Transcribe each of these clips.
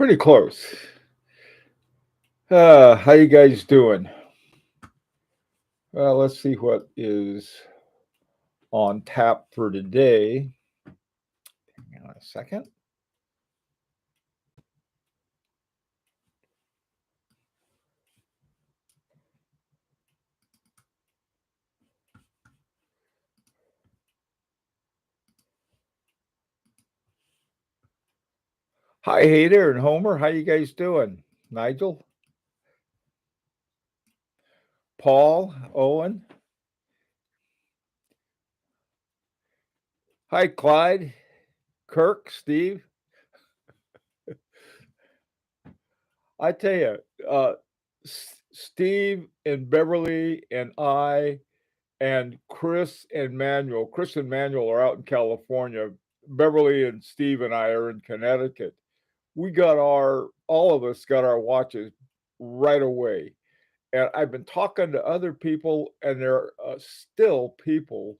Pretty close. How you guys doing? Well, let's see what is on tap for today. Hang on a second. Hi, Hader and Homer. How you guys doing? Nigel, Paul, Owen. Hi, Clyde, Kirk, Steve. I tell you, Steve and Beverly and I and Chris and Manuel. Chris and Manuel are out in California. Beverly and Steve and I are in Connecticut. We got all of us got our watches right away. And I've been talking to other people, and there are still people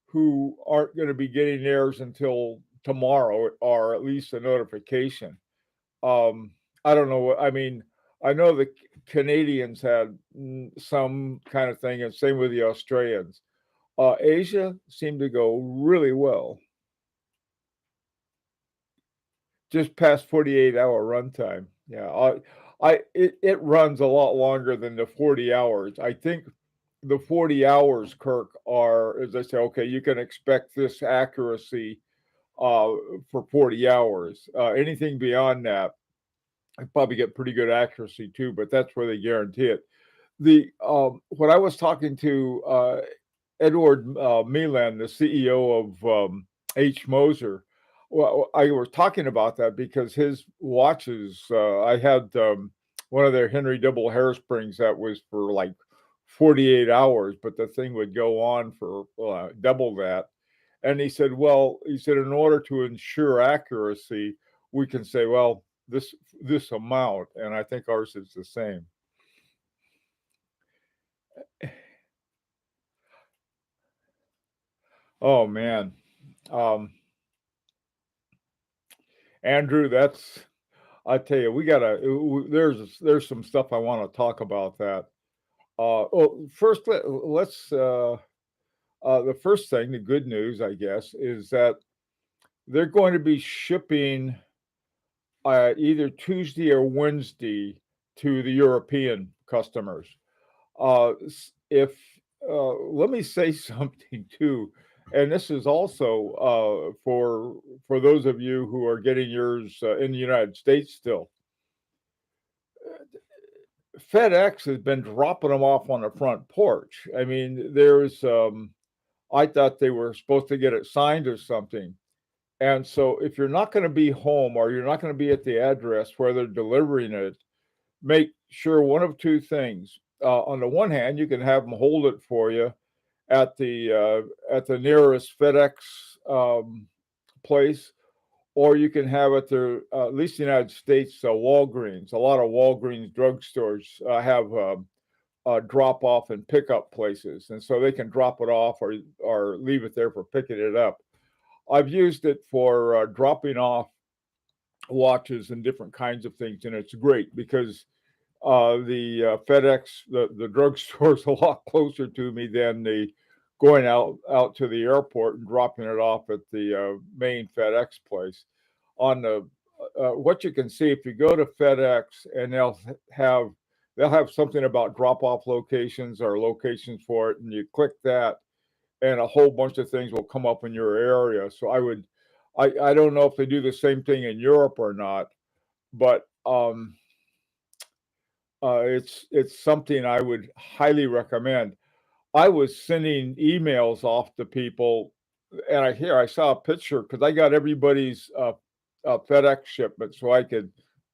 who aren't going to be getting theirs until tomorrow, or at least a notification. Um, I don't know. I mean, I know the Canadians had some kind of thing, and same with the Australians. Asia seemed to go really well, just past 48-hour runtime. Yeah, it runs a lot longer than the 40 hours. I think the 40 hours, Kirk, are, as I say, okay, you can expect this accuracy uh, for 40 hours. Anything beyond that, I probably get pretty good accuracy too, but that's where they guarantee it. The When I was talking to Edward Milan, the CEO of H. Moser, well, I was talking about that because his watches, I had one of their Henry double hairsprings that was for like 48 hours, but the thing would go on for double that. And he said, in order to ensure accuracy, we can say, well, this amount, and I think ours is the same. Oh man, um, Andrew, that's I tell you, we gotta. There's some stuff I want to talk about that. First let's the first thing, the good news, I guess, is that they're going to be shipping either Tuesday or Wednesday to the European customers. If Let me say something too, and this is also for those of you who are getting yours in the United States still. FedEx has been dropping them off on the front porch. I mean, I thought they were supposed to get it signed or something. And so if you're not going to be home or you're not going to be at the address where they're delivering it, make sure one of two things. On the one hand, you can have them hold it for you at the nearest FedEx place, or you can have it there. At least in the United States, Walgreens. A lot of Walgreens drugstores have drop off and pickup places, and so they can drop it off or leave it there for picking it up. I've used it for dropping off watches and different kinds of things, and it's great because the FedEx, the drugstore is a lot closer to me than the going out to the airport and dropping it off at the main FedEx place. On the What you can see if you go to FedEx, and have they'll have something about drop off locations or locations for it, and you click that, and a whole bunch of things will come up in your area. So I don't know if they do the same thing in Europe or not, but it's something I would highly recommend. I was sending emails off to people, and I saw a picture because I got everybody's FedEx shipment, so I could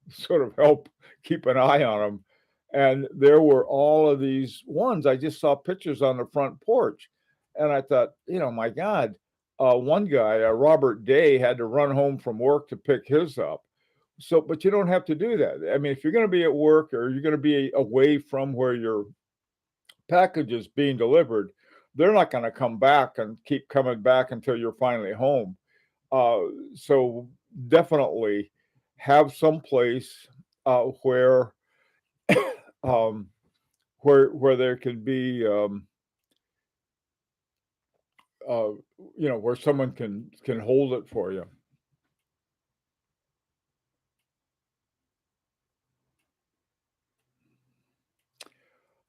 sort of help keep an eye on them. And there were all of these ones. I just saw pictures on the front porch, and I thought, my God, one guy, Robert Day, had to run home from work to pick his up. So, but you don't have to do that. I mean, if you're going to be at work or you're going to be away from where your package is being delivered, they're not going to come back and keep coming back until you're finally home. So definitely have some place where um, where there can be uh, where someone can hold it for you.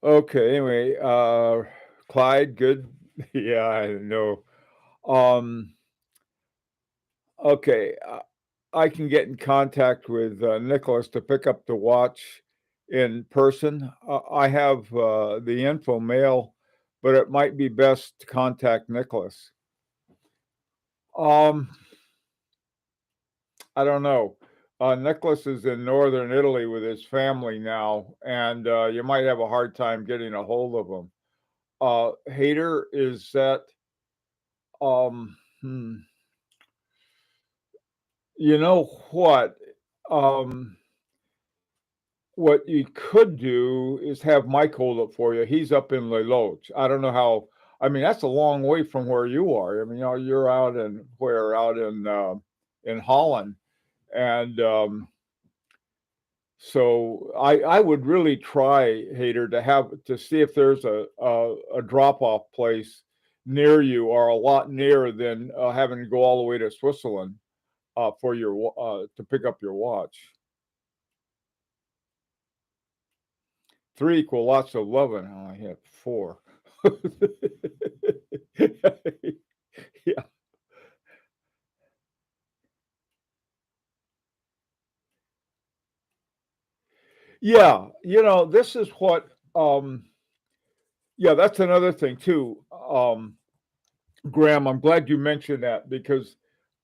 Okay, anyway, Clyde, good. Yeah, I know. Um, okay, I can get in contact with Nicholas to pick up the watch in person. I have the info mail, but it might be best to contact Nicholas. Um, I don't know. Nicholas is in northern Italy with his family now, and you might have a hard time getting a hold of him. Hader is that um, hmm, you know um, what you could do is have Mike hold it for you. He's up in LeLoach. I don't know how. I mean, that's a long way from where you are. I mean, you're out out in Holland, and so I would really try, Hader, to see if there's a drop off place near you, or a lot nearer than having to go all the way to Switzerland for to pick up your watch. 3 equal lots of 11. Oh, I had 4. Yeah. Yeah, this is what yeah, that's another thing too. Graham, I'm glad you mentioned that because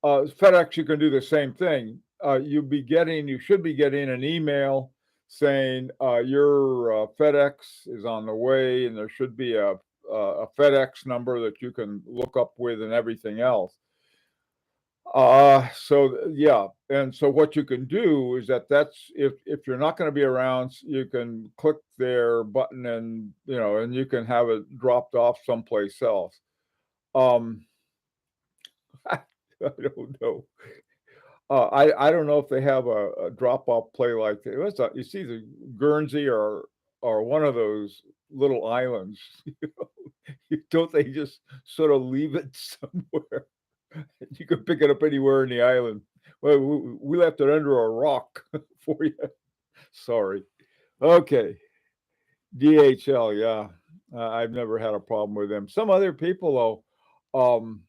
FedEx, you can do the same thing. You should be getting an email saying your FedEx is on the way, and there should be a FedEx number that you can look up with and everything else. Yeah, and so what you can do is that's if you're not going to be around, you can click their button and and you can have it dropped off someplace else. Um, I don't know. I don't know if they have a drop off play like that. You see the Guernsey or one of those little islands. Don't they just sort of leave it somewhere? You can pick it up anywhere in the island. Well, we left it under a rock for you. Sorry. Okay. DHL, yeah. I've never had a problem with them. Some other people, though,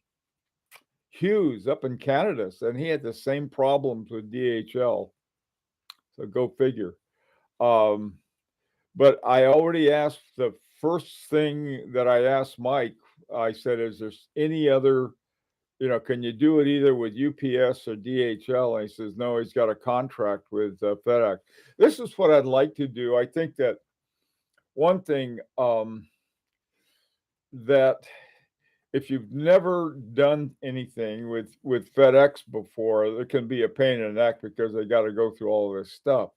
Hughes up in Canada, and he had the same problems with DHL. So go figure. Um, but I already asked the first thing that I asked Mike. I said, "Is there any other? Can you do it either with UPS or DHL?" And he says, "No, he's got a contract with FedEx." This is what I'd like to do. I think that one thing that if you've never done anything with FedEx before, it can be a pain in the neck because they got to go through all of this stuff.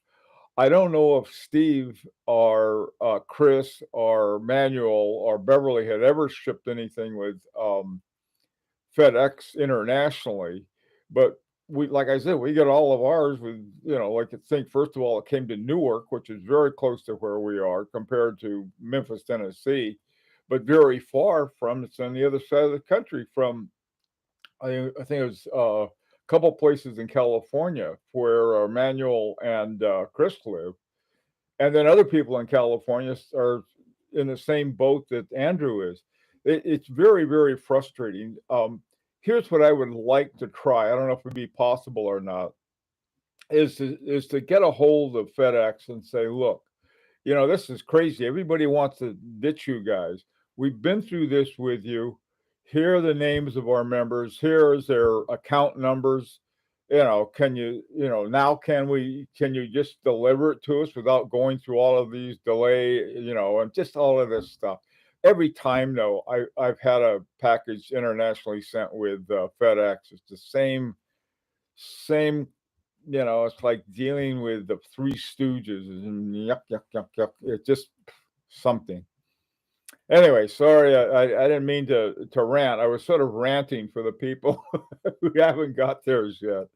I don't know if Steve or Chris or Manuel or Beverly had ever shipped anything with FedEx internationally, but like I said, we got all of ours with, like I think first of all, it came to Newark, which is very close to where we are compared to Memphis, Tennessee, but very far from it's on the other side of the country from, I think it was a couple places in California where Manuel and Chris live. And then other people in California are in the same boat that Andrew is. It's very, very frustrating. Here's what I would like to try. I don't know if it'd be possible or not. Is to get a hold of FedEx and say, look, this is crazy. Everybody wants to ditch you guys. We've been through this with you. Here are the names of our members. Here is their account numbers. Now can you just deliver it to us without going through all of these delay, and just all of this stuff. Every time though, I've had a package internationally sent with FedEx. It's the same, it's like dealing with the Three Stooges and yuck, yuck, yuck, yuck. It's just something. Anyway, sorry, I didn't mean to rant. I was sort of ranting for the people who haven't got theirs yet.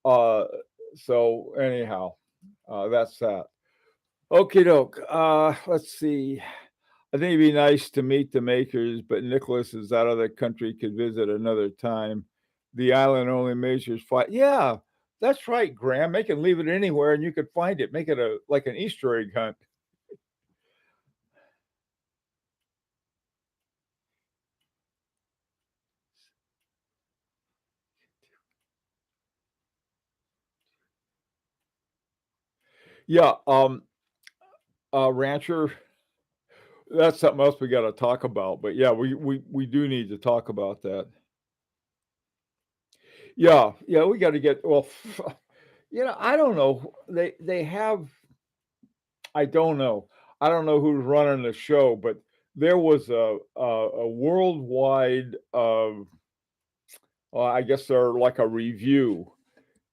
Uh, So anyhow, that's that. Okie doke. Let's see. I think it'd be nice to meet the makers, but Nicholas is out of the country, could visit another time. The island only measures 5. Yeah, that's right, Graham. They can leave it anywhere and you could find it. Make it a like an Easter egg hunt. Yeah, rancher, that's something else we got to talk about. But yeah, we do need to talk about that. Yeah, yeah, we got to get well. I don't know. They have. I don't know. I don't know who's running the show, but there was a worldwide. I guess they're like a review,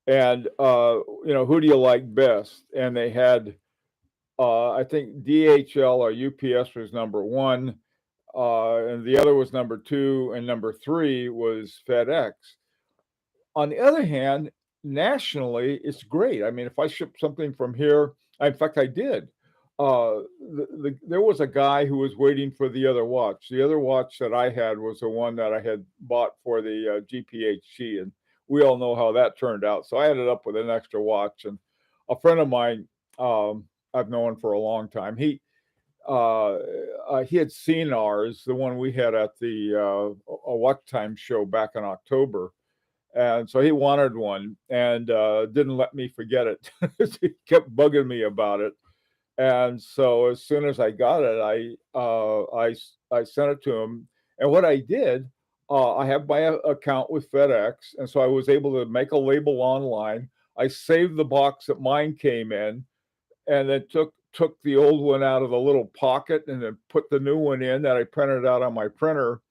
and who do you like best? And they had. I think DHL or UPS was number one, and the other was number two, and number three was FedEx. On the other hand, nationally, it's great. I mean, if I ship something from here, in fact, I did. There was a guy who was waiting for the other watch. The other watch that I had was the one that I had bought for the GPHC, and we all know how that turned out. So I ended up with an extra watch. And a friend of mine, I've known for a long time, he had seen ours, the one we had at the a Watch Time show back in October, and so he wanted one and didn't let me forget it. He kept bugging me about it. And so as soon as I got it, I sent it to him. And what I did, I have my account with FedEx, and so I was able to make a label online. I saved the box that mine came in, and then took the old one out of the little pocket, and then put the new one in that I printed out on my printer,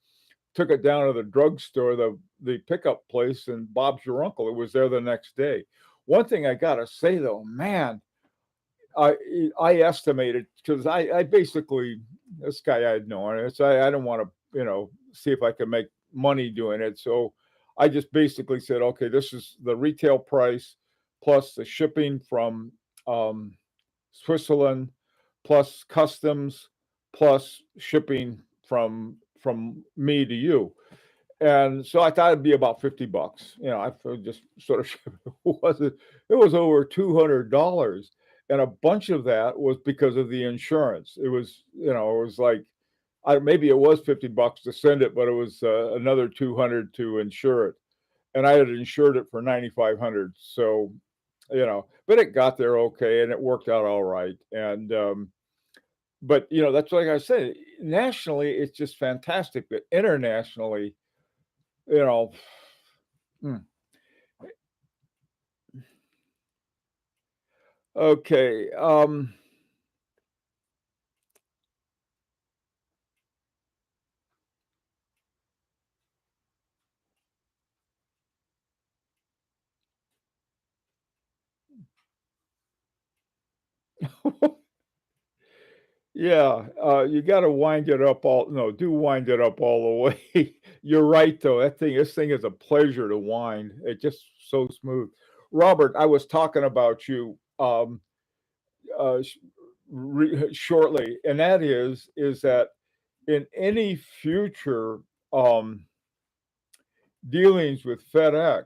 took it down to the drugstore, the pickup place, and Bob's your uncle. It was there the next day. One thing I gotta say though, man, I I estimated because I basically, this guy I had known. It's I don't want to see if I can make money doing it. So I just basically said, okay, this is the retail price plus the shipping from um, Switzerland, plus customs, plus shipping from me to you. And so I thought it'd be about $50. I just sort of it was over $200. And a bunch of that was because of the insurance. It was like maybe it was $50 to send it, but it was another 200 to insure it. And I had insured it for 9,500. So, but it got there okay and it worked out all right. And but that's like I said, nationally it's just fantastic, but internationally, you know, mm, okay. Yeah, you got to wind it up all. No, do wind it up all the way. You're right, though. This thing is a pleasure to wind. It's just so smooth. Robert, I was talking about you uh, sh- shortly, and that is that in any future um, dealings with FedEx,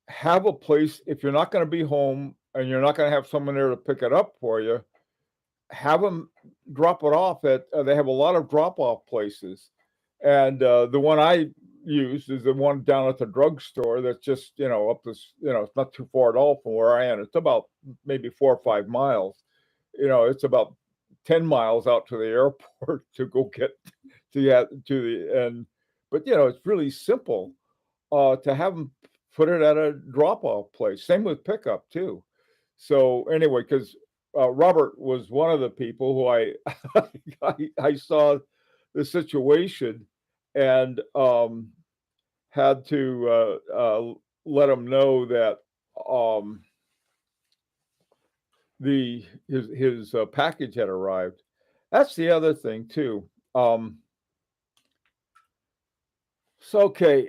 have a place if you're not going to be home and you're not going to have someone there to pick it up for you. Have them drop it off at they have a lot of drop off places, and the one I use is the one down at the drugstore that's just up this it's not too far at all from where I am. It's about maybe 4 or 5 miles. It's about 10 miles out to the airport to go get to the and but it's really simple to have them put it at a drop off place. Same with pickup too. So anyway, because Robert was one of the people who I saw the situation and had to let him know that um, the his package had arrived. That's the other thing too. So okay,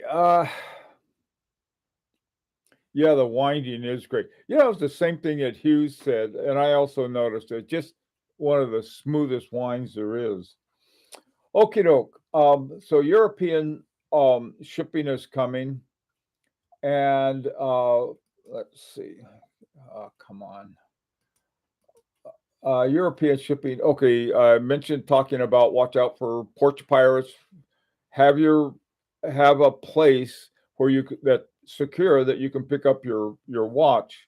Yeah, the winding is great. You know, it's the same thing that Hughes said, and I also noticed it. Just one of the smoothest winds there is. Okie doke. So European shipping is coming, and let's see. Come on. European shipping. Okay, I mentioned talking about watch out for porch pirates. Have your have a place where that secure that you can pick up your watch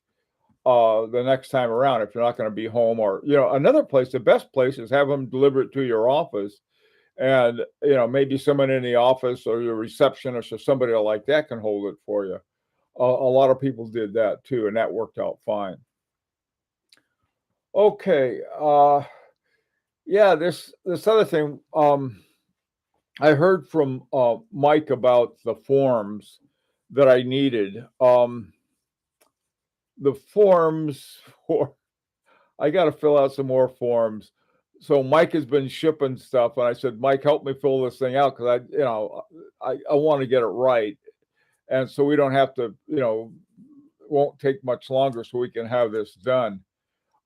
the next time around if you're not going to be home. Or another place, the best place is have them deliver it to your office, and maybe someone in the office or your receptionist or somebody like that can hold it for you. A lot of people did that too, and that worked out fine. Okay. Yeah, this other thing, I heard from Mike about the forms that I needed. The forms for I got to fill out some more forms. So Mike has been shipping stuff, and I said, Mike, help me fill this thing out because I want to get it right, and so we don't have to, won't take much longer, so we can have this done.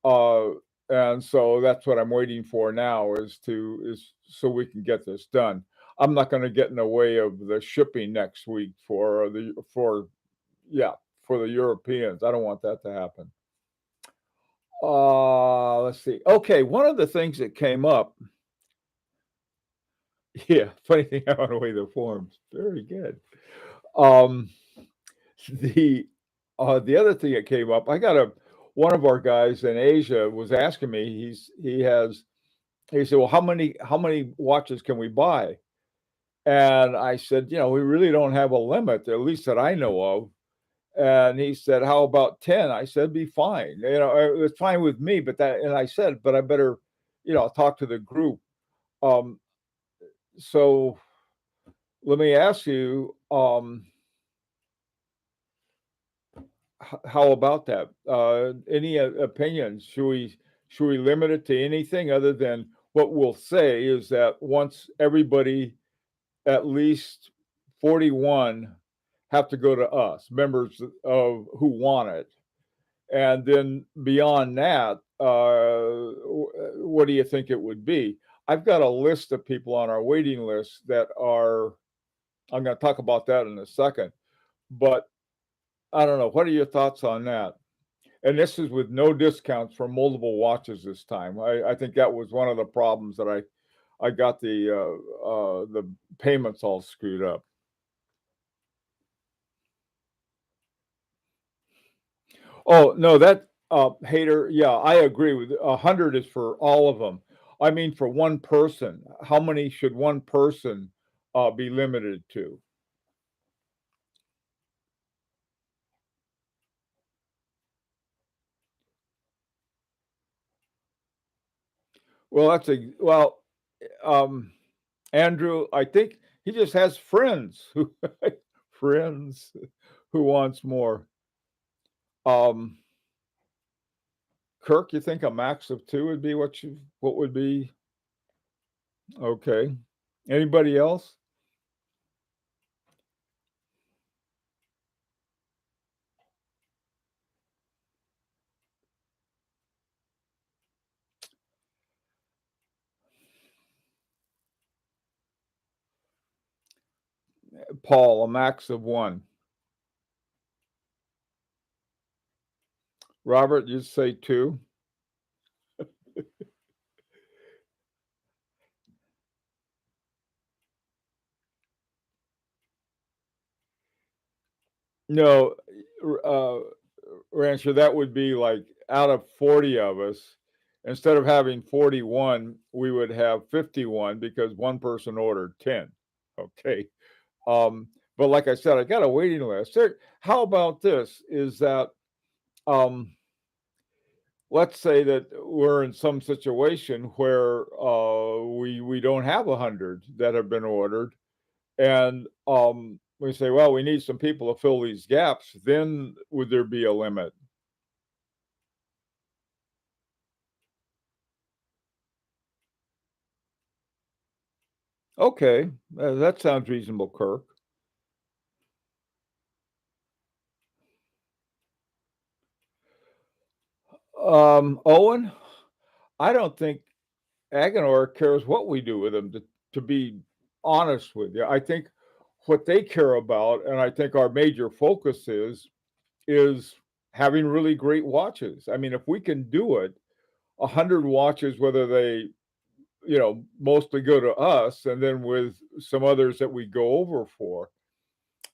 Uh, and so that's what I'm waiting for now is so we can get this done. I'm not going to get in the way of the shipping next week yeah, for the Europeans. I don't want that to happen. Let's see. Okay, one of the things that came up, yeah, funny thing, I want to weigh the forms. Very good. Um, the the other thing that came up, I got one of our guys in Asia was asking me. He said, "Well, how many watches can we buy?" And I said, "We really don't have a limit, at least that I know of." And he said, "How about 10?" I said, "Be fine. It's fine with me." And I said, "But I better, talk to the group." Um, so let me ask you, how about that? Any opinions? Should we limit it to anything other than what we'll say is that once everybody at least 41 have to go to us, members of who want it. And then beyond that, what do you think it would be? I've got a list of people on our waiting list that I'm going to talk about that in a second, but I don't know. What are your thoughts on that? And this is with no discounts for multiple watches this time. I think that was one of the problems that I got the payments all screwed up. Oh, no, that, Hater, yeah, I agree with 100 is for all of them. I mean, for one person, how many should one person, be limited to? Well, um, Andrew, I think he just has friends who friends who wants more. Um, Kirk, you think a max of 2 would be what would be okay? Anybody else? Paul, a max of 1. Robert, you say 2? No, r Rancher, that would be like out of 40 of us, instead of having 41, we would have 51 because one person ordered 10. Okay. But like I said, I got a waiting list. How about this? Is that um, let's say that we're in some situation where we don't have 100 that have been ordered, and we say, well, we need some people to fill these gaps. Then would there be a limit? Okay, that sounds reasonable, Kirk. Owen, I don't think Agenor cares what we do with them, to be honest with you. I think what they care about, and I think our major focus is having really great watches. I mean, if we can do it, 100 watches, whether they, mostly go to us and then with some others that we go over for.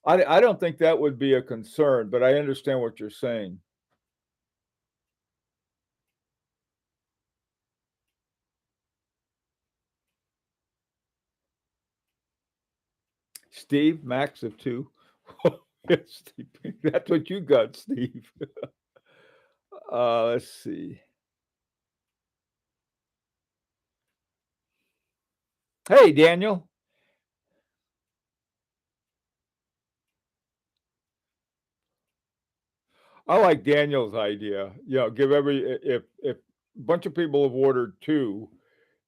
I don't think that would be a concern, but I understand what you're saying. Steve, max of 2. Yes, Steve, that's what you got, Steve. Let's see. Hey, Daniel. I like Daniel's idea. Give if a bunch of people have ordered 2,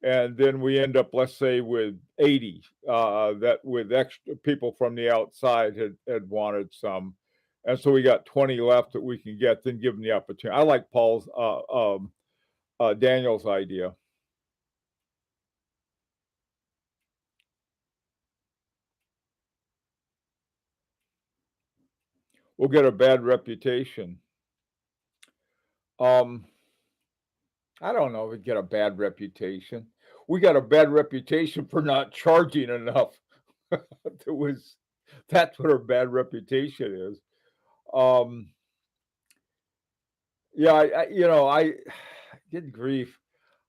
and then we end up, let's say, with 80, that with extra people from the outside had wanted some, and so we got 20 left that we can get, then give them the opportunity. I like Daniel's idea. We'll get a bad reputation. Um, I don't know if we get a bad reputation. We got a bad reputation for not charging enough. It was That's what our bad reputation is. Um, yeah, I good grief.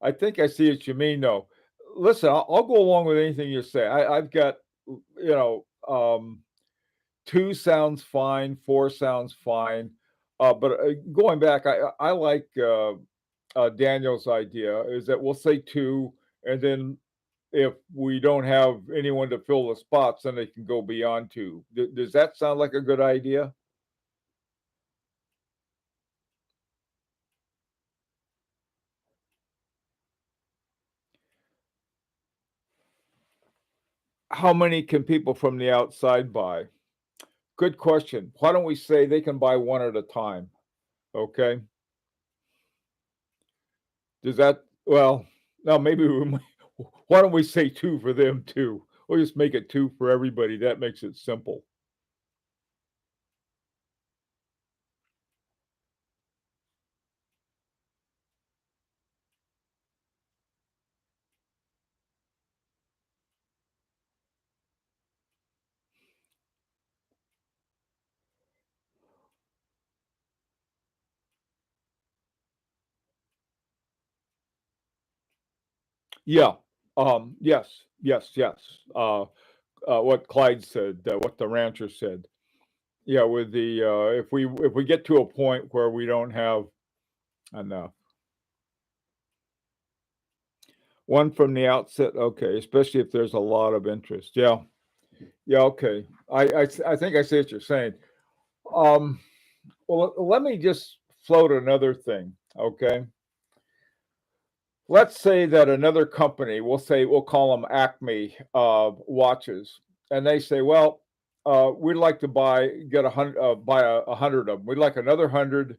I think I see what you mean, though. Listen, I'll go along with anything you say. I've got, you know, 2 sounds fine, 4 sounds fine. But going back, I like Daniel's idea is that we'll say 2, and then if we don't have anyone to fill the spots, then they can go beyond 2. Does that sound like a good idea? How many can people from the outside buy? Good question. Why don't we say they can buy 1 at a time? Okay. Does that well, no, maybe we might why don't we say 2 for them too? We'll just make it 2 for everybody. That makes it simple. Yeah. Yes, yes, yes. What Clyde said, what the rancher said. Yeah, with the if we get to a point where we don't have enough. One from the outset, okay, especially if there's a lot of interest. Yeah. Yeah, okay. I think I see what you're saying. Um, well, let me just float another thing, okay? Let's say that another company, we'll call them Acme watches, and they say, well, we'd like to buy 100 of them. We'd like another 100.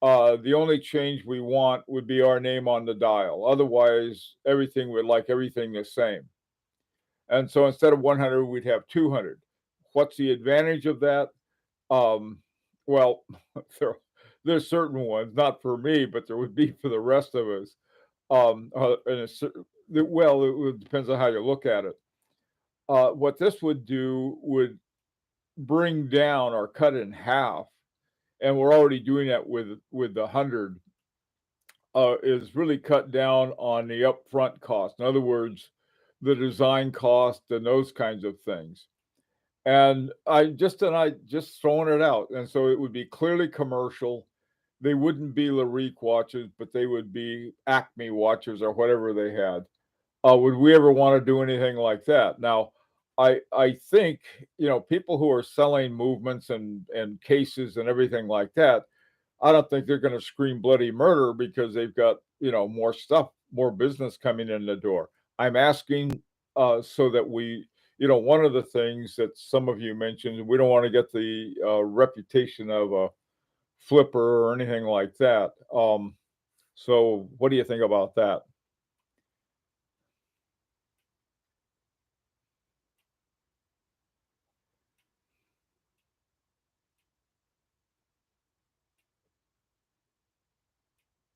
The only change we want would be our name on the dial. Otherwise, everything would like everything the same. And so instead of 100, we'd have 200. What's the advantage of that? Um, well, there, there's certain ones, not for me, but there would be for the rest of us. And well, depends on how you look at it. What this would do would bring down or cut in half, and we're already doing that with the 100. Is really cut down on the upfront cost. In other words, the design cost and those kinds of things. And I just throwing it out. And so it would be clearly commercial. They wouldn't be Lyrique watches, but they would be Acme watches or whatever they had. Would we ever want to do anything like that? Now, I think people who are selling movements and cases and everything like that. I don't think they're going to scream bloody murder because they've got more stuff, more business coming in the door. I'm asking so that one of the things that some of you mentioned, we don't want to get the reputation of a flipper or anything like that. So what do you think about that?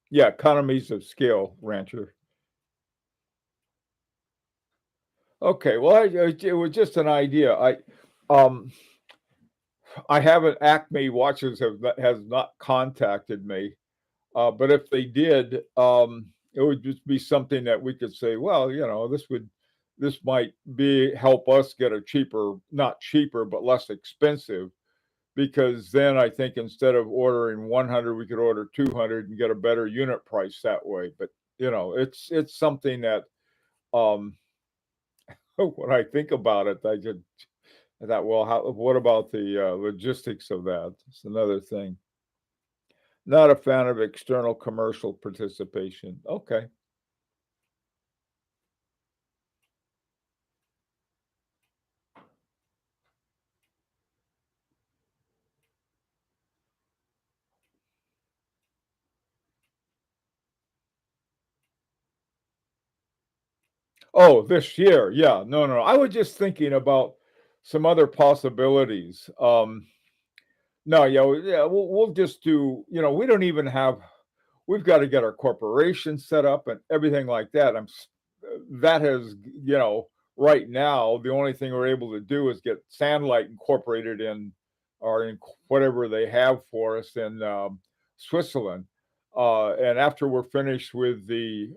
Yeah, economies of scale, rancher. Okay, well, it was just an idea. Um, I haven't Acme Watches has not contacted me, but if they did, it would just be something that we could say, well, this might be help us get a cheaper, not cheaper, but less expensive. Because then I think instead of ordering 100, we could order 200 and get a better unit price that way. But it's something that um, when I think about it, I thought, well, what about the logistics of that? It's another thing. Not a fan of external commercial participation. Okay. Oh, this year. Yeah. No, no. I was just thinking about some other possibilities. No, yeah, we'll just do, we don't even have we've got to get our corporation set up and everything like that. That has, right now, the only thing we're able to do is get Sandlight incorporated in or in whatever they have for us in Switzerland. And after we're finished with the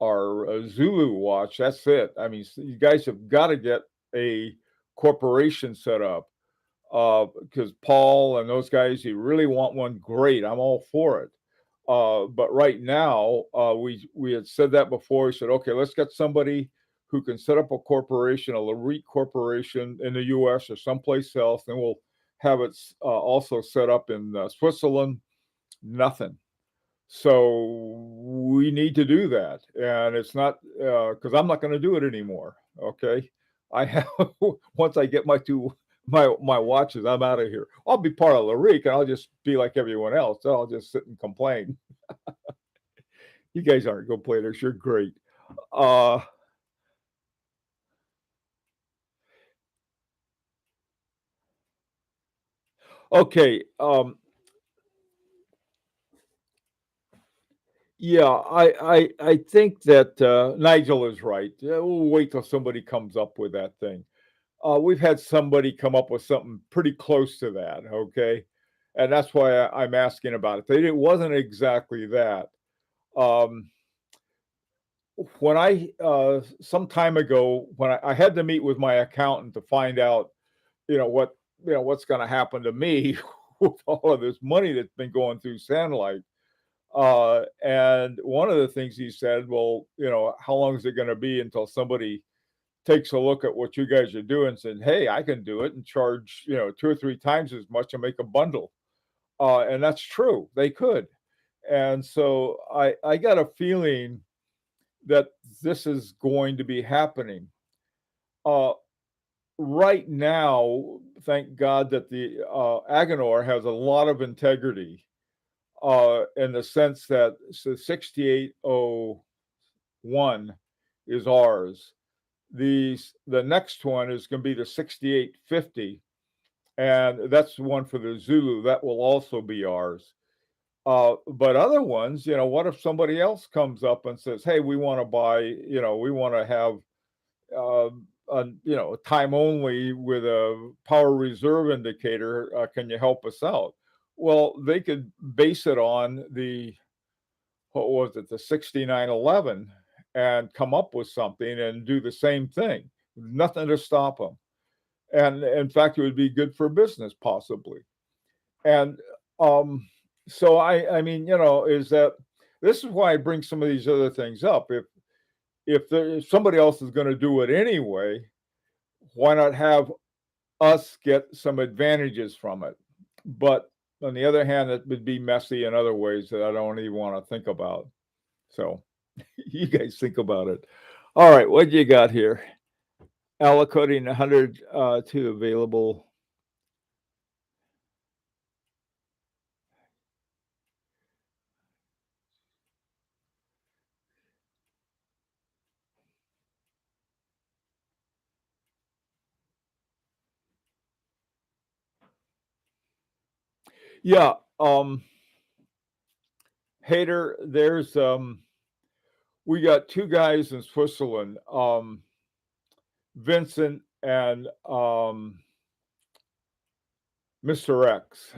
our Zulu watch, that's it. I mean, you guys have got to get a corporation set up because Paul and those guys, you really want one, great. I'm all for it. But right now, we had said that before. We said, okay, let's get somebody who can set up a corporation, a Lyrique corporation in the U.S. or someplace else, and we'll have it also set up in Switzerland. Nothing. So we need to do that, and it's not because I'm not going to do it anymore. Okay, I have once I get my watches, I'm out of here. I'll be part of Lyrique, and I'll just be like everyone else. I'll just sit and complain. You guys aren't complainers. You're great. Uh, okay. Yeah, I think that Nigel is right. We'll wait till somebody comes up with that thing. We've had somebody come up with something pretty close to that, okay? And that's why I'm asking about it. It wasn't exactly that. Um, when some time ago, when I had to meet with my accountant to find out, what, what's going to happen to me with all of this money that's been going through Sandlight. And one of the things he said, well, how long is it going to be until somebody takes a look at what you guys are doing and said, "Hey, I can do it and charge, 2 or 3 times as much and make a bundle." And that's true. They could. And so I got a feeling that this is going to be happening. Uh, right now, thank God that the Aganor has a lot of integrity in the sense that 6801 is ours. The next one is going to be the 6850, and that's the one for the Zulu. That will also be ours. But other ones, what if somebody else comes up and says, "Hey, we want to buy, we want to have, time only with a power reserve indicator. Can you help us out?" Well, they could base it on what was it, the 6911, and come up with something and do the same thing. Nothing to stop them. And in fact, it would be good for business possibly. And um, so I mean, is that this is why I bring some of these other things up. If somebody else is going to do it anyway, why not have us get some advantages from it? But on the other hand, it would be messy in other ways that I don't even want to think about. So you guys think about it. All right, what you got here? Allocating 100 to available. Yeah, Hader, we got two guys in Switzerland, Vincent and Mr. X.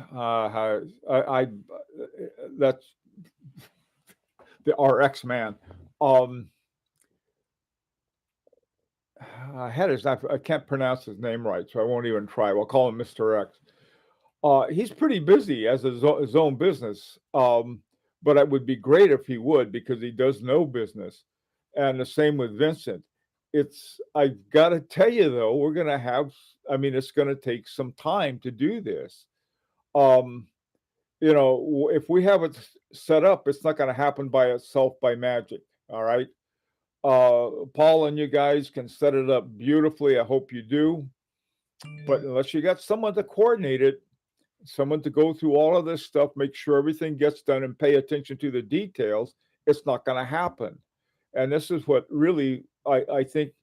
That's our X Man. Um, I had his, I can't pronounce his name right, so I won't even try. We'll call him Mr. X. He's pretty busy as his own business, but it would be great if he would because he does know business. And the same with Vincent. I got to tell you though, we're going to have, I mean, it's going to take some time to do this. Um, if we have it set up, it's not going to happen by itself by magic. All right. Paul and you guys can set it up beautifully. I hope you do. But unless you got someone to coordinate it, someone to go through all of this stuff, make sure everything gets done and pay attention to the details, it's not going to happen. And this is what really, I think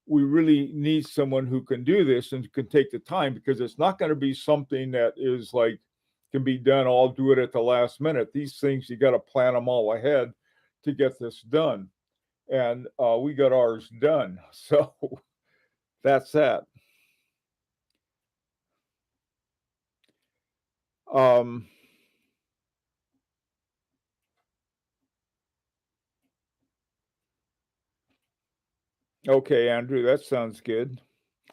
we really need someone who can do this and can take the time because it's not going to be something that is like, can be done, I'll do it at the last minute. These things, you got to plan them all ahead to get this done. And we got ours done. So that's that. Um, okay, Andrew, that sounds good.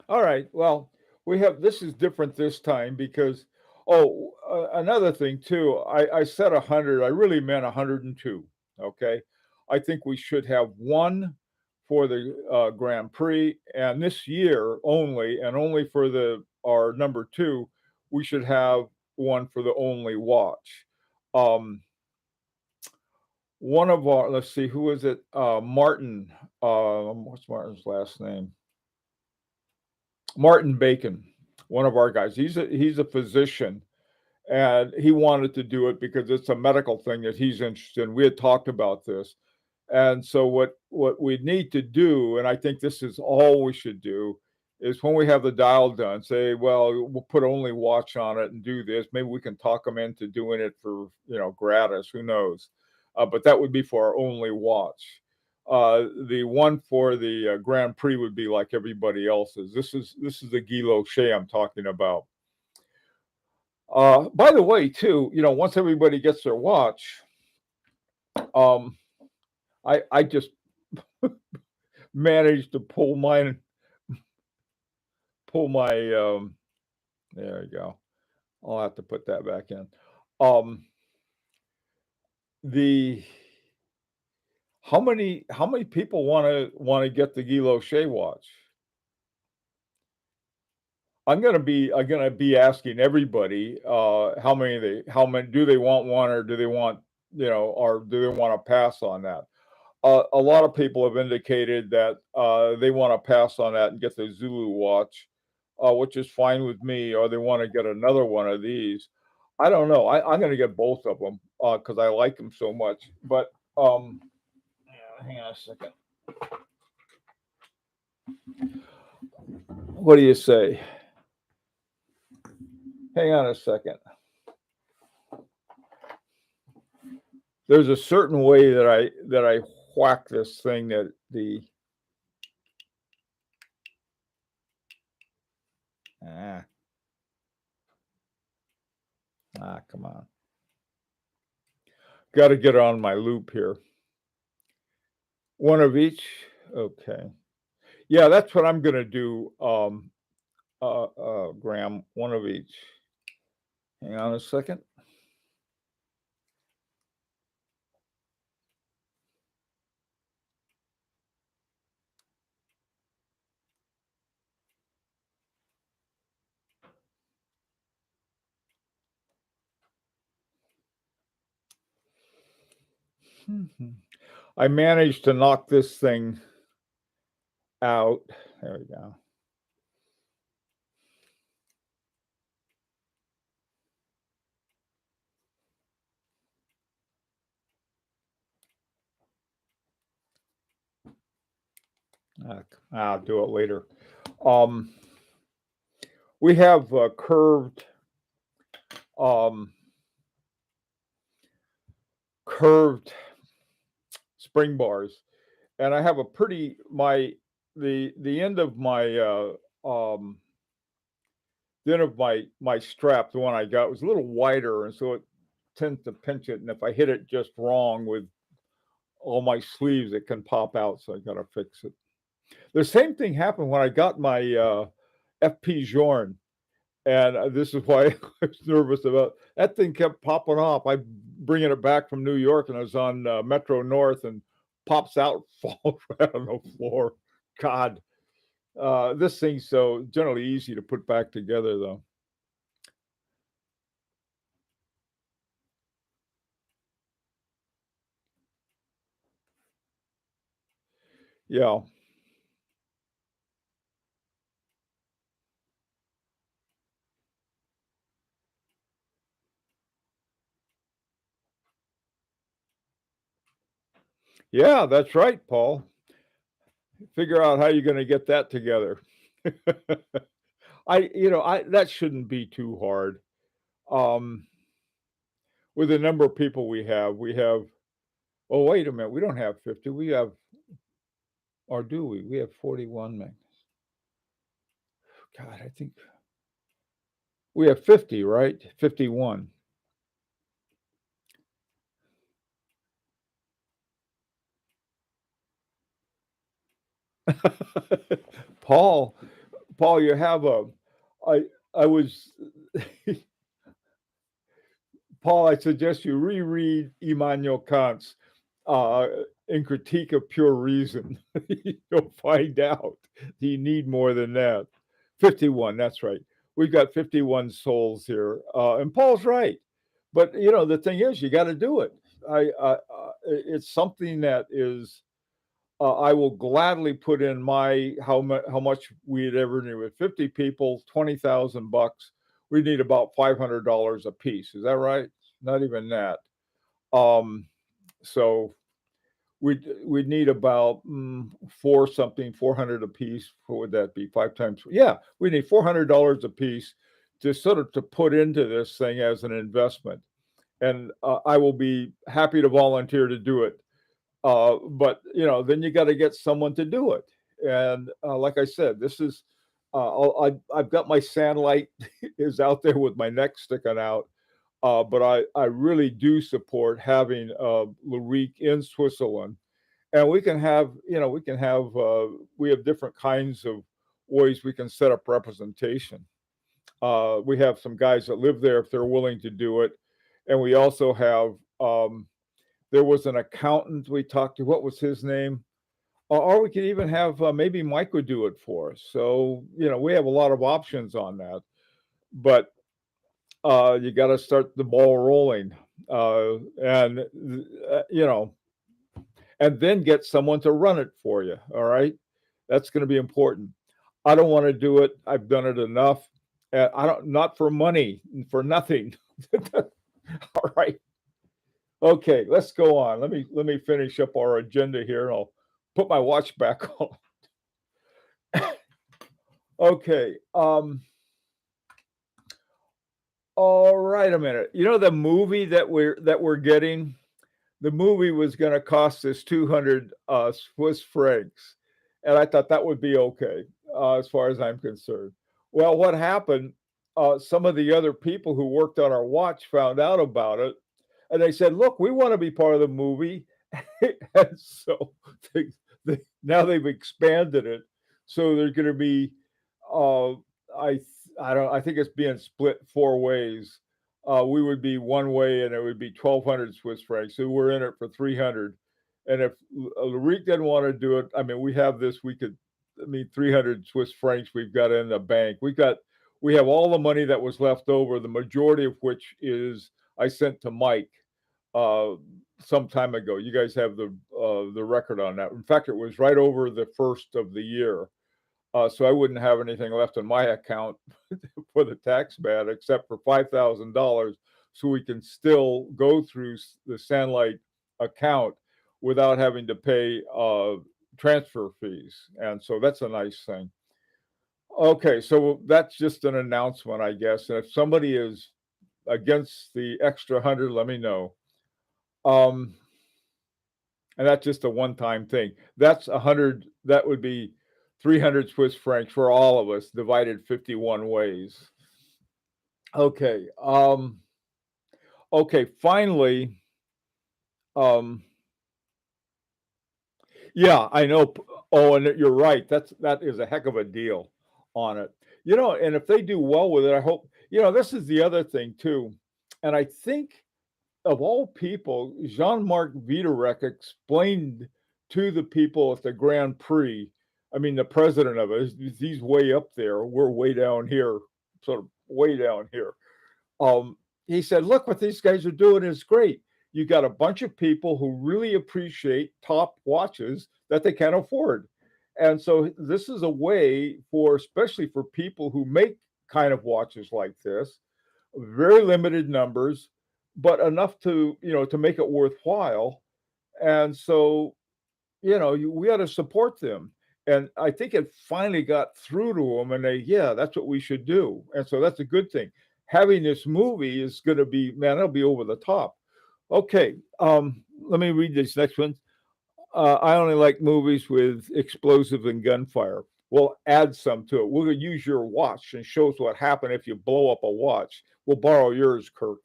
All right. Well, this is different this time because, another thing too, I said 100, I really meant 102. Okay. I think we should have one for the Grand Prix, and this year only, and only for our number two, we should have one for the only watch. Um, One of our, let's see, who is it? Martin. What's Martin's last name? Martin Bacon, one of our guys. He's a physician, and he wanted to do it because it's a medical thing that he's interested in. We had talked about this, and so what we need to do, and I think this is all we should do, is when we have the dial done, say, well, we'll put only watch on it and do this. Maybe we can talk them into doing it for gratis. Who knows? But that would be for our only watch. The one for the Grand Prix would be like everybody else's. This is the Guy Lochet I'm talking about. By the way, too, once everybody gets their watch, um, I just managed to pull my there you go. I'll have to put that back in. Um, the how many people want to get the Guy Lochet watch? I'm gonna be asking everybody how many do they want one or do they want or do they want to pass on that? A lot of people have indicated that they want to pass on that and get the Zulu watch, which is fine with me, or they want to get another one of these. I don't know. I'm going to get both of them because I like them so much. But hang on a second. What do you say? Hang on a second. There's a certain way that I whack this thing that the ah come on. Got to get on my loop here. One of each. Okay. Yeah, that's what I'm gonna do. Graham, one of each. Hang on a second. I managed to knock this thing out. There we go. I'll do it later. We have curved curved spring bars, and I have a pretty the end of um my strap, the one I got was a little wider, and so it tends to pinch it. And if I hit it just wrong with all my sleeves, it can pop out. So I got to fix it. The same thing happened when I got my FP Jorn, and this is why I was nervous about that thing kept popping off. I bringing it back from New York, and I was on Metro North, and pops out, falls right on the floor. God, this thing's so generally easy to put back together, though. Yeah, yeah, that's right, Paul. Figure out how you're going to get that together. I that shouldn't be too hard. Um, with the number of people we have. Oh, wait a minute, we don't have 50. We have, or do we? We have 41 magnets. God, I think we have 50, right? 51. Paul, Paul, you have a. I I was Paul. I suggest you reread Immanuel Kant's uh, "In Critique of Pure Reason." You'll find out you need more than that. 51. That's right. We've got 51 souls here, and Paul's right. But the thing is, you got to do it. It's something that is I will gladly put in my how much we'd ever need with 50 people, 20,000 bucks. We need about $500 a piece. Is that right? Not even that. Um, so we'd need about four something, 400 a piece. What would that be? Five times? Yeah, we need $400 a piece to sort of to put into this thing as an investment. And I will be happy to volunteer to do it. But then you got to get someone to do it. And like I said, this is I've got my sandlight is out there with my neck sticking out. But I really do support having Lyrique in Switzerland, and we have different kinds of ways we can set up representation. We have some guys that live there if they're willing to do it, and we also have there was an accountant we talked to. What was his name? Or we could even have maybe Mike would do it for us. So we have a lot of options on that. But you got to start the ball rolling, and and then get someone to run it for you. All right, that's going to be important. I don't want to do it. I've done it enough. I don't not for money, for nothing. All right. Okay, let's go on. Let me finish up our agenda here, and I'll put my watch back on. Okay. All right, a minute. The movie that we're getting. The movie was going to cost us 200 Swiss francs, and I thought that would be okay as far as I'm concerned. Well, what happened? Some of the other people who worked on our watch found out about it, and they said, "Look, we want to be part of the movie," and so now they've expanded it. So there's going to be, uh, I I don't I think it's being split four ways. We would be one way, and it would be 1,200 Swiss francs. So we're in it for 300. And if Lyrique didn't want to do it, I mean, we have this. We could, I mean, 300 Swiss francs we've got in the bank. We have all the money that was left over. The majority of which is I sent to Mike uh, some time ago. You guys have the record on that. In fact, it was right over the first of the year. So I wouldn't have anything left in my account for the tax man except for $5,000, so we can still go through the Sandlight account without having to pay transfer fees, and so that's a nice thing. Okay, so that's just an announcement, I guess. And if somebody is against the extra 100, let me know. Um, and that's just a one-time thing. That's 100, that would be 300 Swiss francs for all of us, divided 51 ways. Okay, okay, finally, um, yeah, I know. Oh, and you're right. That is a heck of a deal on it. And if they do well with it, I hope, this is the other thing too. And I think of all people, Jean-Marc Viderec explained to the people at the Grand Prix. I mean, the president of it, he's way up there. We're way down here, sort of way down here. He said, "Look, what these guys are doing is great. You got a bunch of people who really appreciate top watches that they can't afford, and so this is a way for, especially for people who make kind of watches like this, very limited numbers, but enough to to make it worthwhile. And so we ought to support them." And I think it finally got through to them, and yeah, that's what we should do. And so that's a good thing. Having this movie is going to be, man, it'll be over the top. Okay, let me read this next one. I only like movies with explosive and gunfire. We'll add some to it. We'll use your watch and show us what happened if you blow up a watch. We'll borrow yours, Kirk.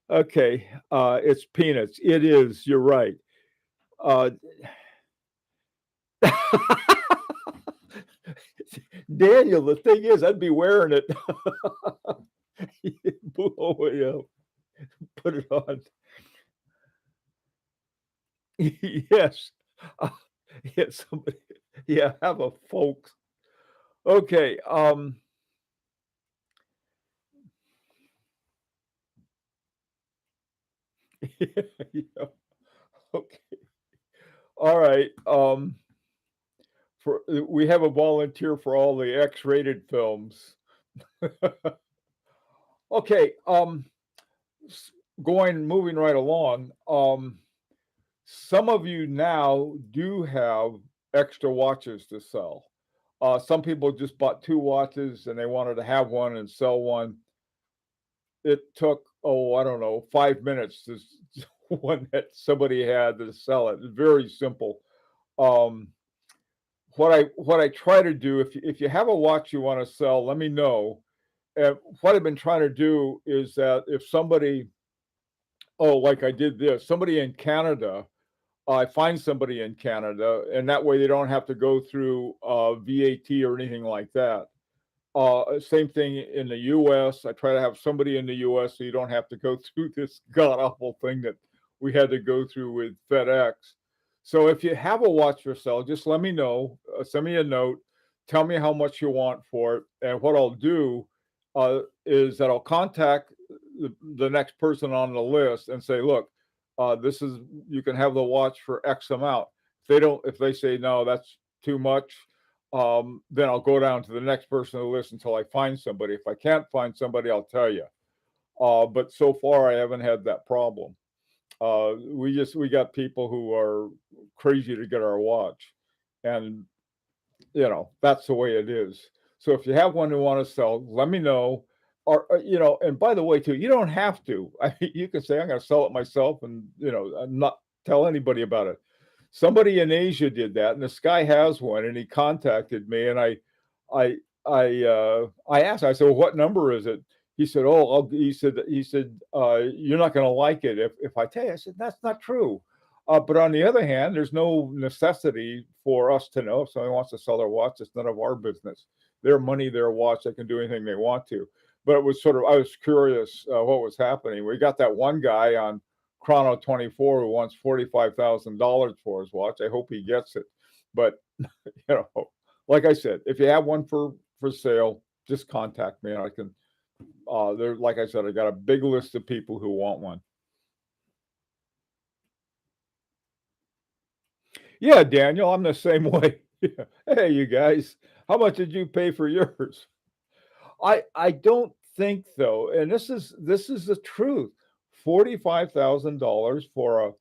Okay, it's peanuts. It is. You're right. Uh, Daniel, the thing is, I'd be wearing it. Blow it up, put it on. Yes. Uh, yeah, somebody. Yeah, have a folks. Okay. Yeah, okay. All right. For we have a volunteer for all the X-rated films. Okay. Moving right along. Some of you now do have extra watches to sell. Some people just bought 2 watches and they wanted to have one and sell one. It took, oh, I don't know, 5 minutes to one that somebody had to sell it. It's very simple. Um, what I try to do, if you have a watch you want to sell, let me know. And what I've been trying to do is that if somebody, oh, like I did this, somebody in Canada, I find somebody in Canada, and that way they don't have to go through VAT or anything like that. Same thing in the US. I try to have somebody in the US so you don't have to go through this god awful thing that we had to go through with FedEx. So if you have a watch for sale, just let me know. Send me a note. Tell me how much you want for it. And what I'll do is that I'll contact the next person on the list and say, look, this is, you can have the watch for X amount. If they say, no, that's too much, then I'll go down to the next person on the list until I find somebody. If I can't find somebody, I'll tell you. But so far, I haven't had that problem. We got people who are crazy to get our watch, and that's the way it is. So if you have one you want to sell, let me know. Or and by the way, too, you don't have to. You can say I'm going to sell it myself, and not tell anybody about it. Somebody in Asia did that, and this guy has one, and he contacted me, and I, I asked. I said, "Well, what number is it?" He said, "Oh, you're not going to like it if I tell you." I said, "That's not true." But on the other hand, there's no necessity for us to know. If somebody wants to sell their watch, it's none of our business. Their money, their watch. They can do anything they want to. But it was I was curious what was happening. We got that one guy on Chrono 24 who wants $45,000 for his watch. I hope he gets it. But know, like I said, if you have one for sale, just contact me and I can. Like I said, I got a big list of people who want one. Yeah, Daniel, I'm the same way. Yeah. Hey, you guys, how much did you pay for yours? I don't think though, and this is the truth. $45,000 for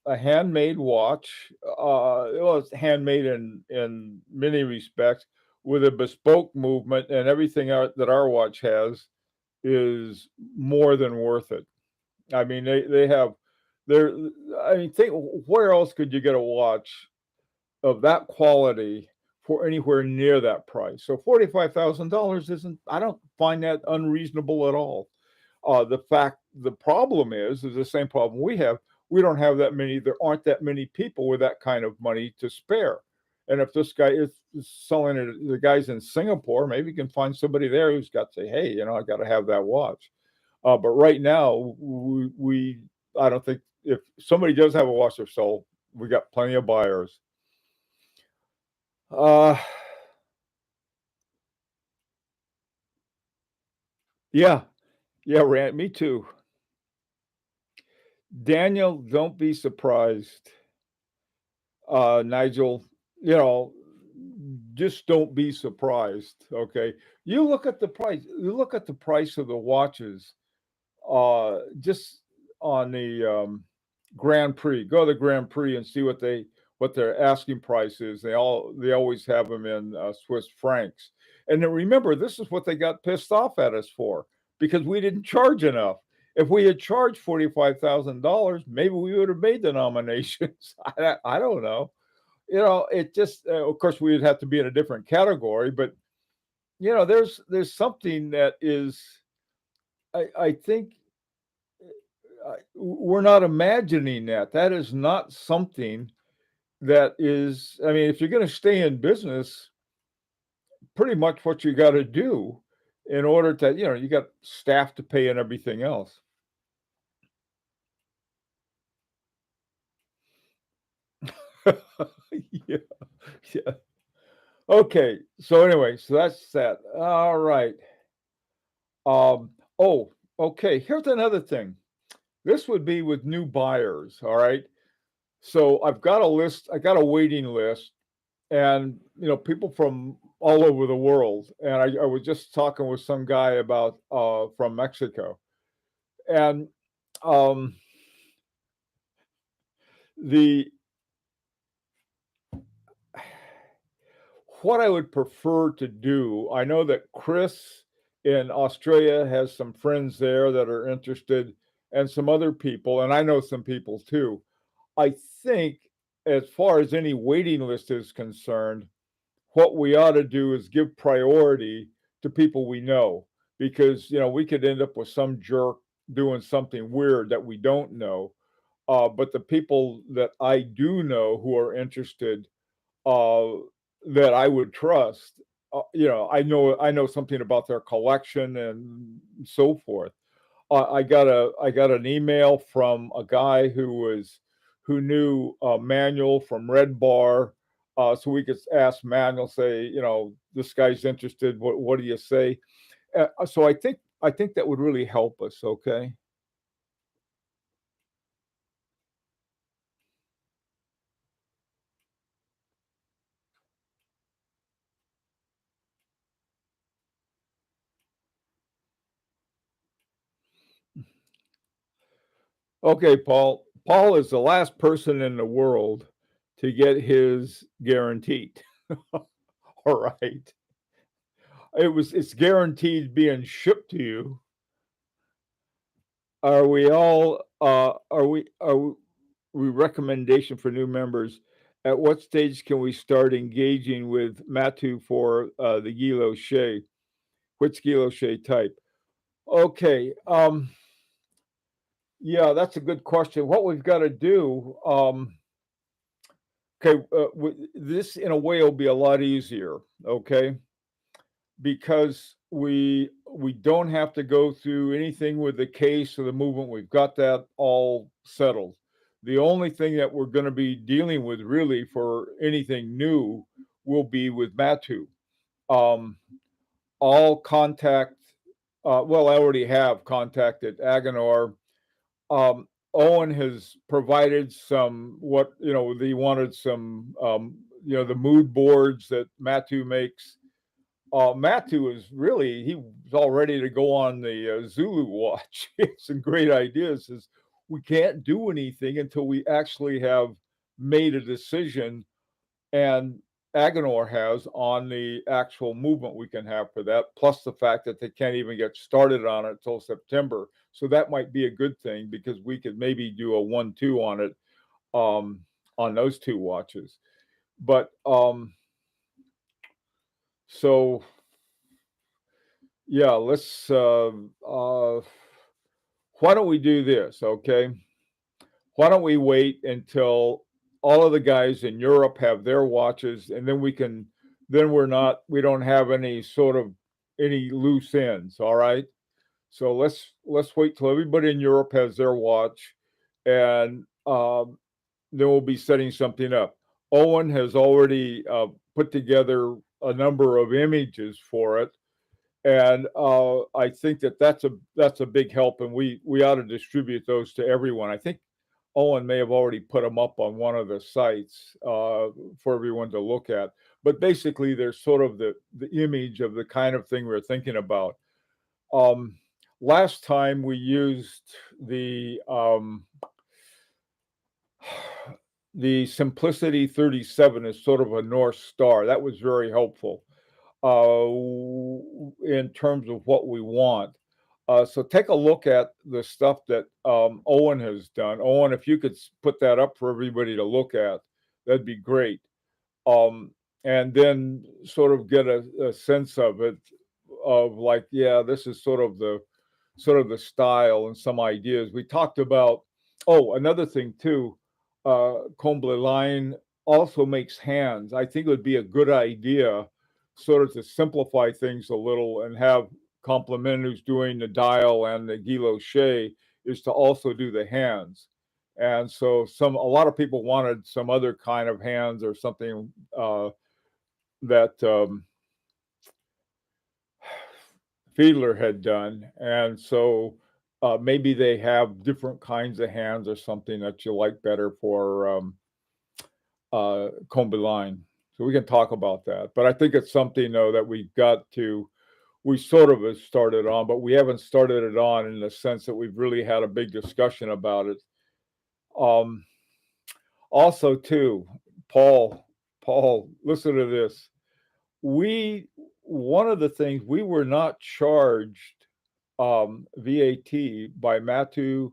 a handmade watch. Well, it's handmade in many respects, with a bespoke movement and everything that our watch has is more than worth it. I mean, they have they're I mean, think where else could you get a watch of that quality for anywhere near that price? So $45,000 isn't I don't find that unreasonable at all. The problem is the same problem we have. We don't have that many. There aren't that many people with that kind of money to spare. And if this guy is selling it, the guy's in Singapore, maybe you can find somebody there who's got to say, hey, I got to have that watch. But right now, I don't think if somebody does have a watch to sell, we got plenty of buyers. Uh, yeah, yeah, Rant, me too. Daniel, don't be surprised. Nigel, you know, just don't be surprised. Okay, you look at the price. You look at the price of the watches. Just on the Grand Prix. Go to the Grand Prix and see what their asking price is. They always have them in Swiss francs. And then remember, this is what they got pissed off at us for because we didn't charge enough. If we had charged $45,000, maybe we would have made the nominations. I don't know. It just of course we would have to be in a different category, but there's something that is I think we're not imagining that. That is not something that is. I mean, if you're going to stay in business, pretty much what you got to do in order to you got staff to pay and everything else. Yeah, yeah. Okay. So anyway, so that's that. All right. Um. Oh. Okay. Here's another thing. This would be with new buyers. All right. So I've got a list. I got a waiting list, and people from all over the world. And I was just talking with some guy about from Mexico, and um, the what I would prefer to do. I know that Chris in Australia has some friends there that are interested, and some other people, and I know some people too. I think, as far as any waiting list is concerned, what we ought to do is give priority to people we know because we could end up with some jerk doing something weird that we don't know. But the people that I do know who are interested, uh, that I would trust, I know something about their collection and so forth. I got an email from a guy who knew Manuel from Red Bar, so we could ask Manuel, say, this guy's interested. What do you say? So I think that would really help us. Okay. Okay, Paul. Paul is the last person in the world to get his guaranteed. All right. It's guaranteed being shipped to you. Are we recommendation for new members? At what stage can we start engaging with Matu for the Gilo Shea? Which Gilo Shea type? Okay. Yeah, that's a good question. What we've got to do, okay, this in a way will be a lot easier, okay? Because we don't have to go through anything with the case or the movement. We've got that all settled. The only thing that we're going to be dealing with really for anything new will be with Matu. Um, I'll contact, well, I already have contacted Aganor. Owen has provided some, he wanted some, the mood boards that Matu makes. Matthew is really he's all ready to go on the Zulu watch. He has some great ideas. Is we can't do anything until we actually have made a decision, and Agenor has on the actual movement we can have for that, plus the fact that they can't even get started on it till September. So that might be a good thing because we could maybe do a 1-2 on it, on those two watches. But so yeah, let's why don't we do this, okay? Why don't we wait until all of the guys in Europe have their watches, and then we don't have any sort of any loose ends, all right? So let's wait till everybody in Europe has their watch, and then we'll be setting something up. Owen has already put together a number of images for it, and I think that that's a big help, and we ought to distribute those to everyone. I think Owen may have already put them up on one of the sites for everyone to look at. But basically, there's sort of the image of the kind of thing we're thinking about. Um, Last time we used the Simplicity 37 as sort of a North Star. That was very helpful in terms of what we want. So take a look at the stuff that Owen has done. Owen, if you could put that up for everybody to look at, that'd be great. And then sort of get a sense of it, of like, yeah, this is sort of the style and some ideas. We talked about, oh, another thing too, Comblaline also makes hands. I think it would be a good idea sort of to simplify things a little and have Compliment, who's doing the dial and the guilloche, is to also do the hands. And so a lot of people wanted some other kind of hands or something that Fiedler had done. And so maybe they have different kinds of hands or something that you like better for Comblaline. So we can talk about that. But I think it's something, though, that we sort of have started on, but we haven't started it on in the sense that we've really had a big discussion about it. Also, too, Paul, listen to this. One of the things, we were not charged VAT by Matu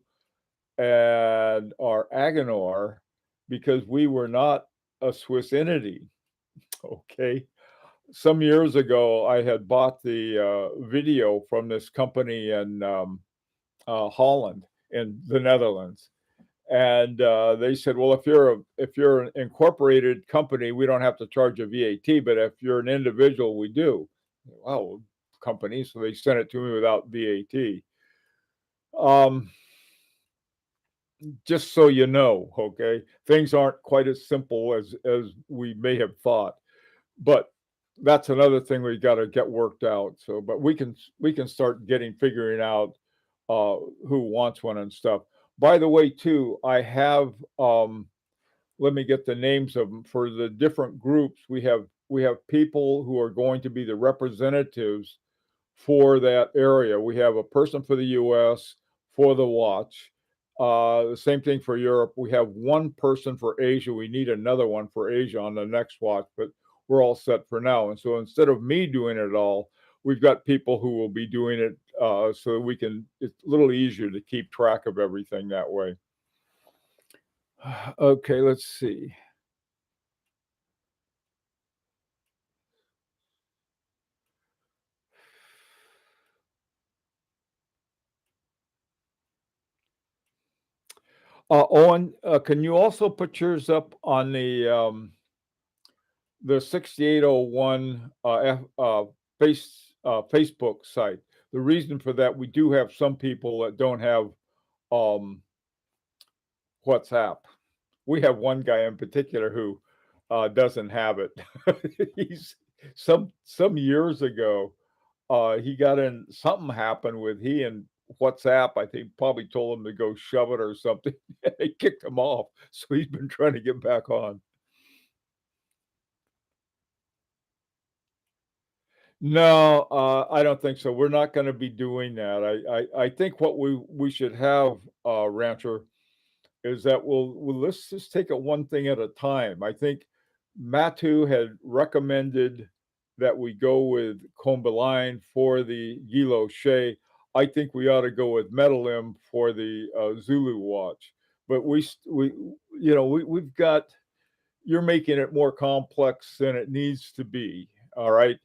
and our Agenor because we were not a Swiss entity. Okay. Some years ago, I had bought the video from this company in Holland, in the Netherlands, and they said, "Well, if you're an incorporated company, we don't have to charge a VAT, but if you're an individual, we do." Well, company, so they sent it to me without VAT. Just so you know, okay, things aren't quite as simple as we may have thought, but that's another thing we got to get worked out. So, but we can start figuring out who wants one and stuff. By the way, too, I have let me get the names of them for the different groups. We have people who are going to be the representatives for that area. We have a person for the U.S. for the watch. The same thing for Europe. We have one person for Asia. We need another one for Asia on the next watch, but we're all set for now. And so instead of me doing it all, we've got people who will be doing it so we can, it's a little easier to keep track of everything that way. Okay, let's see. Owen, can you also put yours up on the 6801 Facebook site? The reason for that, we do have some people that don't have um, WhatsApp. We have one guy in particular who doesn't have it. He's some years ago, he got in, something happened with he and WhatsApp. I think probably told him to go shove it or something. They kicked him off, so he's been trying to get back on. No, I don't think so. We're not going to be doing that. I think what we should have, Rancher, is that let's just take it one thing at a time. I think Matu had recommended that we go with Combine for the Gilo Shea. I think we ought to go with Metalim for the Zulu watch. But we've got, you're making it more complex than it needs to be. All right.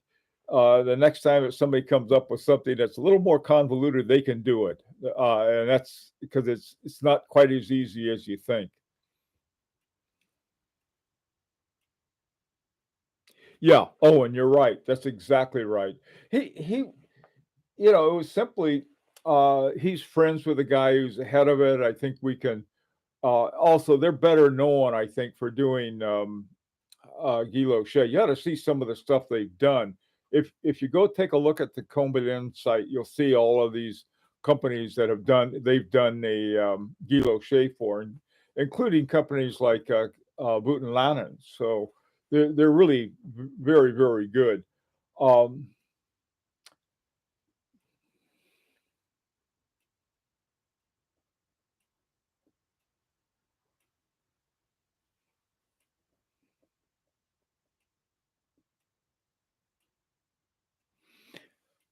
The next time if somebody comes up with something that's a little more convoluted, they can do it, and that's because it's not quite as easy as you think. Yeah. Oh, and you're right. That's exactly right. He it was simply he's friends with the guy who's ahead of it. I think we can also they're better known, I think, for doing Guy Shea. You ought to see some of the stuff they've done. If you go take a look at the Combien site, you'll see all of these companies that they've done a Guy Shea for, including companies like Boot and Lannon. So they're really very very good. Um,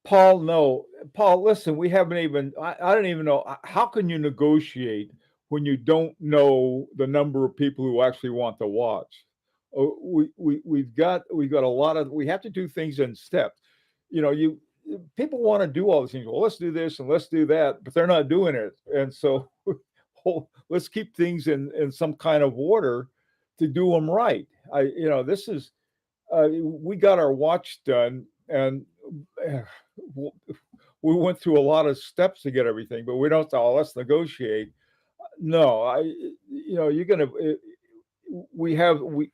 Paul, no. Paul, listen, we haven't even, I don't even know. How can you negotiate when you don't know the number of people who actually want to watch? We've got a lot of, we have to do things in steps. People want to do all these things. Well, let's do this and let's do that, but they're not doing it. And so let's keep things in some kind of order to do them right. This is, we got our watch done and uh, we went through a lot of steps to get everything, but we don't say, oh, let's negotiate. No, you're going to, we have, we,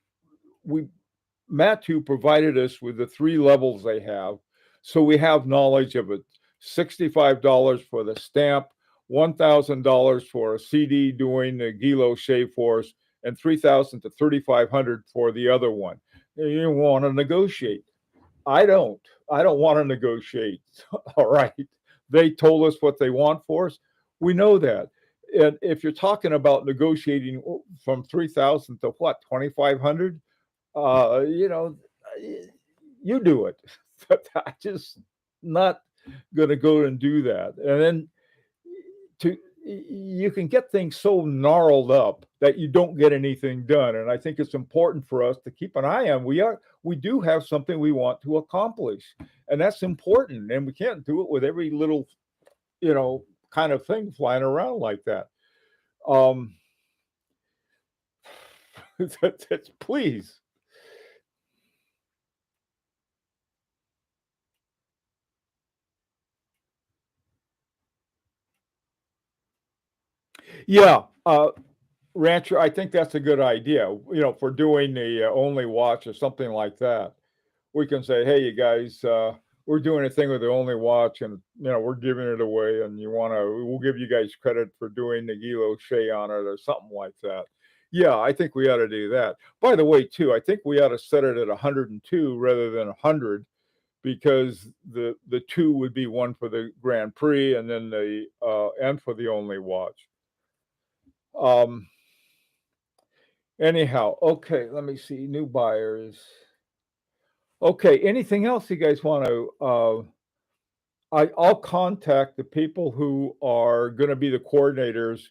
Matt who provided us with the three levels they have. So we have knowledge of it. $65 for the stamp, $1,000 for a CD doing the Gilo Shave Force, and 3,000 to 3,500 for the other one. You want to negotiate. I don't. I don't want to negotiate. All right. They told us what they want for us. We know that. And if you're talking about negotiating from 3,000 to what, 2,500, uh, you know, you do it. I just not going to go and do that. And then to you can get things so gnarled up that you don't get anything done. And I think it's important for us to keep an eye on. We do have something we want to accomplish, and that's important. And we can't do it with every little kind of thing flying around like that. Um, please, yeah. Rancher, I think that's a good idea. For doing the only watch or something like that, we can say, "Hey, you guys, we're doing a thing with the only watch, and we're giving it away, and we'll give you guys credit for doing the Gilo Shea on it or something like that." Yeah, I think we ought to do that. By the way, too, I think we ought to set it at 102 rather than 100 because the two would be one for the Grand Prix and then the and for the only watch. Um, Anyhow, okay, let me see. New buyers. Okay, anything else you guys want to? I'll contact the people who are going to be the coordinators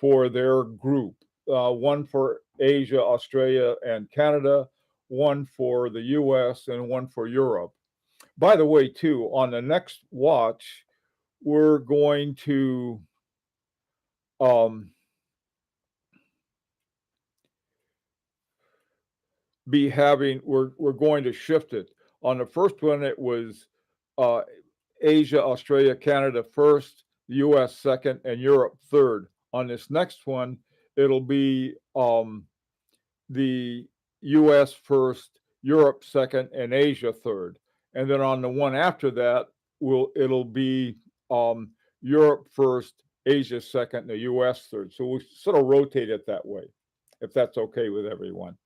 for their group. One for Asia, Australia, and Canada. One for the U.S. and one for Europe. By the way, too, on the next watch, we're going to um, be having. We're going to shift it. On the first one, it was uh, Asia, Australia, Canada first, the US second, and Europe third. On this next one, it'll be the US first, Europe second, and Asia third. And then on the one after that, it'll be Europe first, Asia second, and the US third. So we'll sort of rotate it that way, if that's okay with everyone.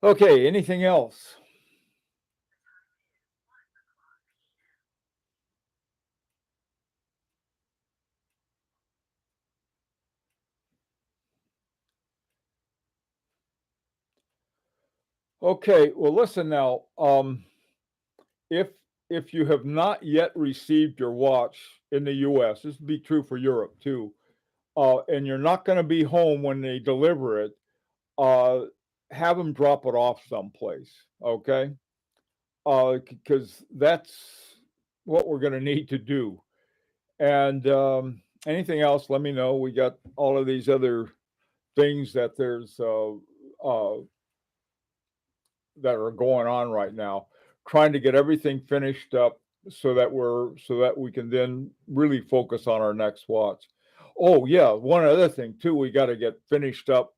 Okay, anything else? Okay, well, listen now. If if you have not yet received your watch in the U.S., this would be true for Europe too, and you're not going to be home when they deliver it, uh, have them drop it off someplace. Okay, because that's what we're going to need to do. And anything else, let me know. We got all of these other things that there's that are going on right now, trying to get everything finished up so that we can then really focus on our next watch. Oh yeah, one other thing too, we got to get finished up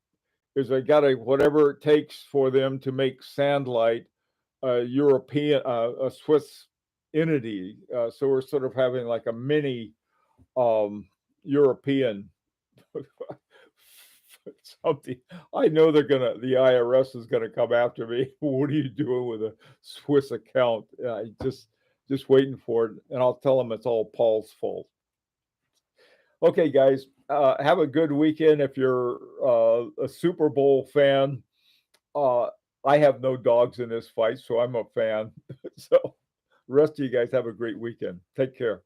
is I got to whatever it takes for them to make Sandlight a European, a Swiss entity. So we're sort of having like a mini European something. I know the IRS is gonna come after me. What are you doing with a Swiss account? I just waiting for it, and I'll tell them it's all Paul's fault. Okay, guys, have a good weekend. If you're a Super Bowl fan, uh, I have no dogs in this fight, so I'm a fan. So, the rest of you guys have a great weekend. Take care.